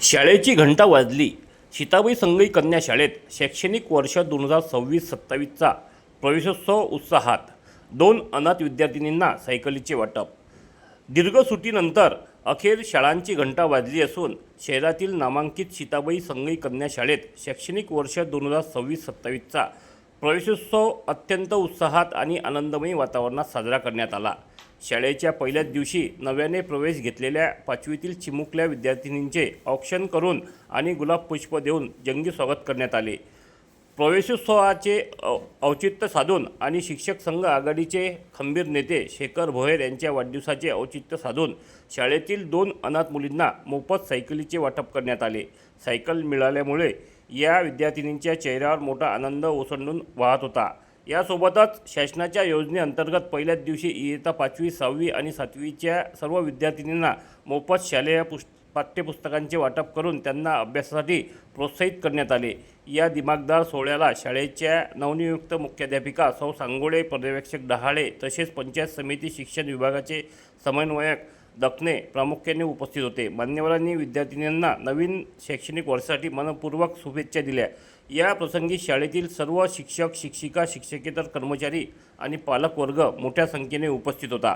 शाळेची घंटा वाजली. सीताबाई संगई कन्या शाळेत शैक्षणिक वर्ष 2026-27चा प्रवेशोत्सव उत्साहात. 2 अनाथ विद्यार्थिनींना सायकलीचे वाटप. दीर्घ सुट्टीनंतर अखेर शाळांची घंटा वाजली असून शहरातील नामांकित सीताबाई संगई कन्या शाळेत शैक्षणिक वर्ष 2026-27चा प्रवेशोत्सव अत्यंत उत्साहात आणि आनंदमयी वातावरणात साजरा करण्यात आला. शाळेच्या पहिल्याच दिवशी नव्याने प्रवेश घेतलेल्या 5वीतील चिमुकल्या विद्यार्थिनींचे औक्षण करून आणि गुलाबपुष्प देऊन जंगी स्वागत करण्यात आले. प्रवेशोत्सवाचे औचित्य साधून आणि शिक्षक संघ आघाडीचे खंबीर नेते शेखर भोयर यांच्या वाढदिवसाचे औचित्य साधून शाळेतील 2 अनाथ मुलींना मोफत सायकलीचे वाटप करण्यात आले. सायकल मिळाल्यामुळे या विद्यार्थिनींच्या चेहऱ्यावर मोठा आनंद ओसंडून वाहत होता. यासोबतच शासनाच्या योजनेअंतर्गत पहिल्याच दिवशी इयत्ता 5वी, 6वी आणि 7वीच्या सर्व विद्यार्थिनींना मोफत शालेय पाठ्यपुस्तकांचे वाटप करून त्यांना अभ्यासासाठी प्रोत्साहित करण्यात आले. या दिमागदार सोहळ्याला शाळेच्या नवनियुक्त मुख्याध्यापिका सौ सांगोळे, पर्यवेक्षक डहाळे तसेच पंचायत समिती शिक्षण विभागाचे समन्वयक दखने प्रामुख्याने उपस्थित होते. मान्यवरांनी विद्यार्थिनींना नवीन शैक्षणिक वर्षासाठी मनपूर्वक शुभेच्छा दिल्या. या प्रसंगी शाळेतील सर्व शिक्षक, शिक्षिका, शिक्षकेतर कर्मचारी आणि पालकवर्ग मोठ्या संख्येने उपस्थित होता.